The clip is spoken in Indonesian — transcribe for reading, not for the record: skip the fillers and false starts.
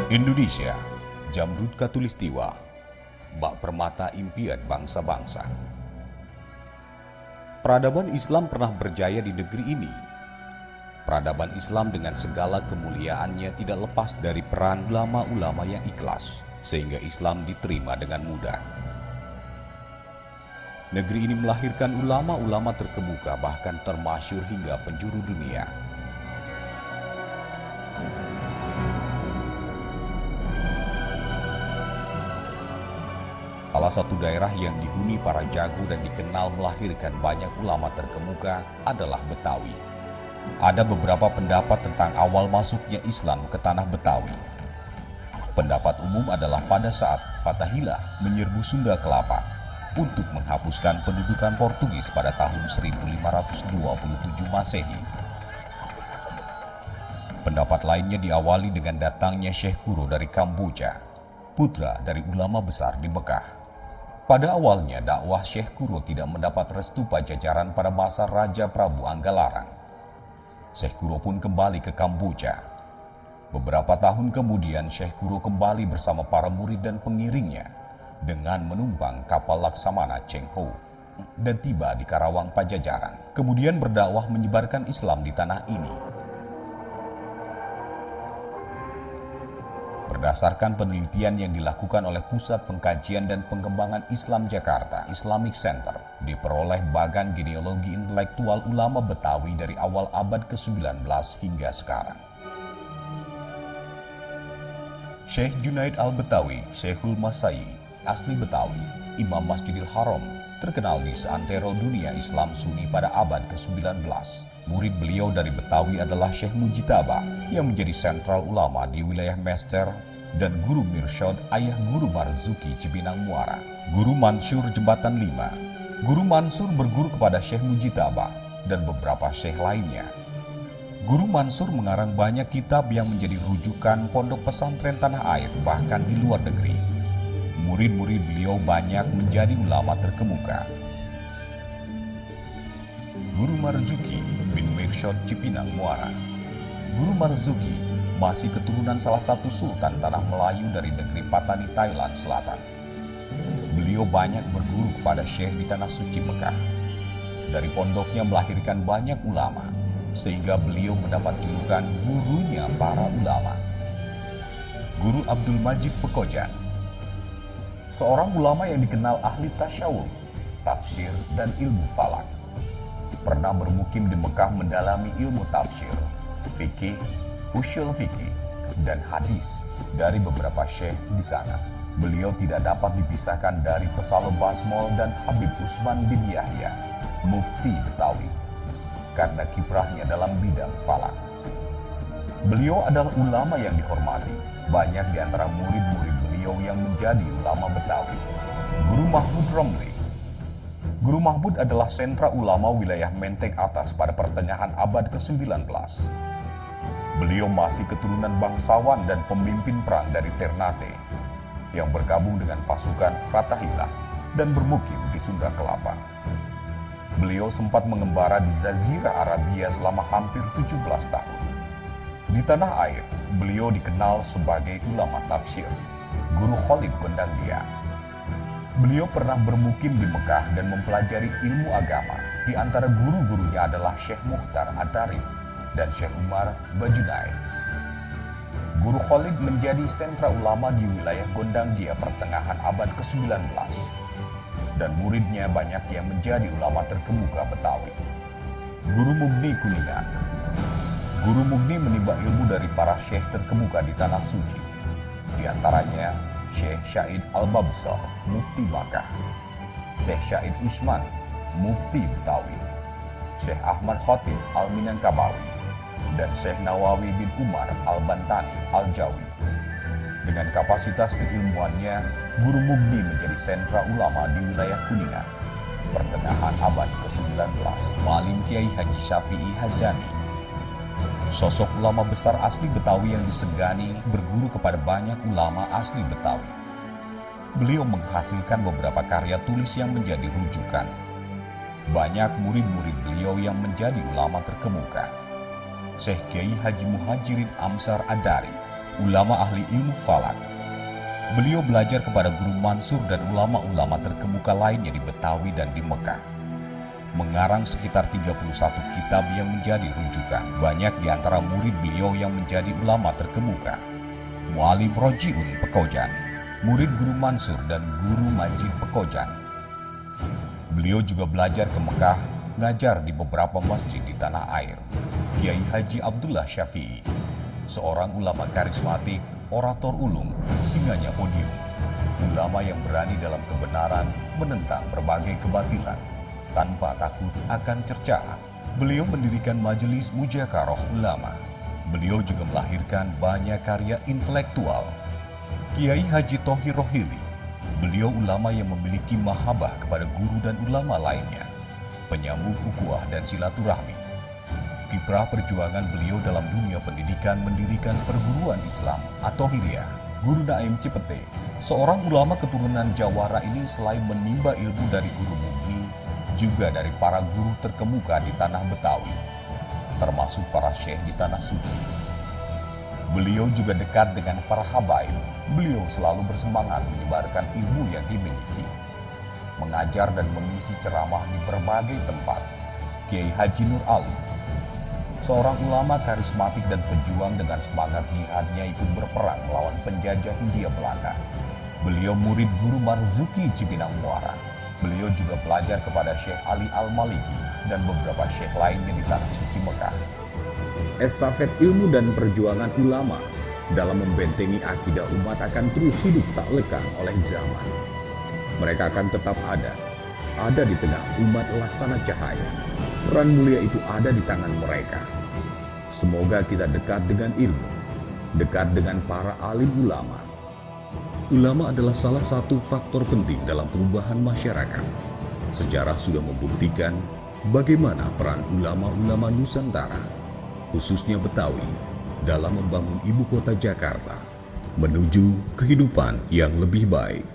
Indonesia, Jamrud Khatulistiwa, bak permata impian bangsa-bangsa. Peradaban Islam pernah berjaya di negeri ini. Peradaban Islam dengan segala kemuliaannya tidak lepas dari peran ulama-ulama yang ikhlas, sehingga Islam diterima dengan mudah. Negeri ini melahirkan ulama-ulama terkemuka bahkan termasyhur hingga penjuru dunia. Salah satu daerah yang dihuni para jago dan dikenal melahirkan banyak ulama terkemuka adalah Betawi. Ada beberapa pendapat tentang awal masuknya Islam ke tanah Betawi. Pendapat umum adalah pada saat Fatahillah menyerbu Sunda Kelapa untuk menghapuskan pendudukan Portugis pada tahun 1527 Masehi. Pendapat lainnya diawali dengan datangnya Syekh Kuro dari Kamboja, putra dari ulama besar di Mekah. Pada awalnya dakwah Syekh Kuro tidak mendapat restu Pajajaran pada masa Raja Prabu Anggalarang. Syekh Kuro pun kembali ke Kamboja. Beberapa tahun kemudian Syekh Kuro kembali bersama para murid dan pengiringnya dengan menumpang kapal Laksamana Cheng Ho dan tiba di Karawang Pajajaran. Kemudian berdakwah menyebarkan Islam di tanah ini. Berdasarkan penelitian yang dilakukan oleh Pusat Pengkajian dan Pengembangan Islam Jakarta Islamic Center, diperoleh bagan genealogi intelektual ulama Betawi dari awal abad ke-19 hingga sekarang. Syekh Junaid Al-Betawi, Syekhul Masai, asli Betawi, Imam Masjidil Haram, terkenal di seantero dunia Islam Sunni pada abad ke-19. Murid beliau dari Betawi adalah Syekh Mujitaba yang menjadi sentral ulama di wilayah Mestre dan Guru Mirsyad Ayah Guru Marzuki Cibinang Muara, Guru Mansur Jembatan 5. Guru Mansur berguru kepada Syekh Mujitaba dan beberapa syekh lainnya. Guru Mansur mengarang banyak kitab yang menjadi rujukan pondok pesantren tanah air bahkan di luar negeri. Murid-murid beliau banyak menjadi ulama terkemuka. Guru Marzuki bin Mirsyad Cipinang Muara. Guru Marzuki masih keturunan salah satu sultan tanah Melayu dari negeri Patani, Thailand Selatan. Beliau banyak berguru kepada syekh di tanah suci Mekah. Dari pondoknya melahirkan banyak ulama, sehingga beliau mendapat julukan gurunya para ulama. Guru Abdul Majid Pekojan, seorang ulama yang dikenal ahli tasyawuf, tafsir, dan ilmu falak. Pernah bermukim di Mekah mendalami ilmu tafsir, fikih, ushul fikih, dan hadis dari beberapa syekh di sana. Beliau tidak dapat dipisahkan dari Pesalom Basmol dan Habib Usman bin Yahya, mufti Betawi, karena kiprahnya dalam bidang falak. Beliau adalah ulama yang dihormati. Banyak di antara murid-murid beliau yang menjadi ulama Betawi. Guru Mahmud Romli. Guru Mahmud adalah sentra ulama wilayah Menteng Atas pada pertengahan abad ke-19. Beliau masih keturunan bangsawan dan pemimpin perang dari Ternate yang bergabung dengan pasukan Fatahillah dan bermukim di Sunda Kelapa. Beliau sempat mengembara di Jazirah Arabia selama hampir 17 tahun. Di tanah air, beliau dikenal sebagai ulama tafsir, Guru Khalid Gondangdia. Beliau pernah bermukim di Mekah dan mempelajari ilmu agama. Di antara guru-gurunya adalah Syekh Mukhtar At-Tarif dan Syekh Umar Bajunai. Guru Khalid menjadi sentra ulama di wilayah Gondangdia pertengahan abad ke-19. Dan muridnya banyak yang menjadi ulama terkemuka Betawi. Guru Mugni Kuningan. Guru Mugni menimba ilmu dari para syekh terkemuka di Tanah Suci. Di antaranya Syekh Syahid Al-Babsar, Mufti Makkah, Syekh Syahid Usman, Mufti Betawi, Syekh Ahmad Khatib Al-Minangkabawi, dan Syekh Nawawi bin Umar Al-Bantani Al-Jawi. Dengan kapasitas keilmuannya, Guru Mugni menjadi sentra ulama di wilayah Kuningan. Pertengahan abad ke-19, Malim Kiai Haji Syafi'i Hajani, sosok ulama besar asli Betawi yang disegani, berguru kepada banyak ulama asli Betawi. Beliau menghasilkan beberapa karya tulis yang menjadi rujukan. Banyak murid-murid beliau yang menjadi ulama terkemuka. Syekh Kiai Haji Muhajirin Amsar Adari, ulama ahli ilmu falak. Beliau belajar kepada Guru Mansur dan ulama-ulama terkemuka lainnya di Betawi dan di Mekah. Mengarang sekitar 31 kitab yang menjadi rujukan. Banyak di antara murid beliau yang menjadi ulama terkemuka. Mu'alim Roji'un Pekojan, murid Guru Mansur dan Guru Majid Pekojan. Beliau juga belajar ke Mekah, ngajar di beberapa masjid di tanah air. Kiai Haji Abdullah Syafi'i, seorang ulama karismatik, orator ulung, singanya podium, ulama yang berani dalam kebenaran menentang berbagai kebatilan tanpa takut akan cercaan. Beliau mendirikan majelis Mujakaroh Ulama. Beliau juga melahirkan banyak karya intelektual. Kiai Haji Thohir Rohili, beliau ulama yang memiliki mahabbah kepada guru dan ulama lainnya, penyambung ukhuwah dan silaturahmi. Kiprah perjuangan beliau dalam dunia pendidikan mendirikan perguruan Islam atau Hiriyah. Guru Naim Cipete, seorang ulama keturunan Jawara ini selain menimba ilmu dari Guru Mugi, juga dari para guru terkemuka di tanah Betawi, termasuk para syekh di tanah suci. Beliau juga dekat dengan para habaib. Beliau selalu bersemangat menyebarkan ilmu yang dimiliki, mengajar dan mengisi ceramah di berbagai tempat. Kiai Haji Nur Ali, seorang ulama karismatik dan pejuang dengan semangat jihadnya ikut berperang melawan penjajah Hindia Belanda. Beliau murid Guru Marzuki Cipinang Muara. Beliau juga belajar kepada Syekh Ali Al-Maliki dan beberapa syekh lainnya di tanah suci Mekah. Estafet ilmu dan perjuangan ulama dalam membentengi akidah umat akan terus hidup tak lekang oleh zaman. Mereka akan tetap ada di tengah umat laksana cahaya. Peran mulia itu ada di tangan mereka. Semoga kita dekat dengan ilmu, dekat dengan para alim ulama. Ulama adalah salah satu faktor penting dalam perubahan masyarakat. Sejarah sudah membuktikan bagaimana peran ulama-ulama Nusantara, khususnya Betawi, dalam membangun ibu kota Jakarta menuju kehidupan yang lebih baik.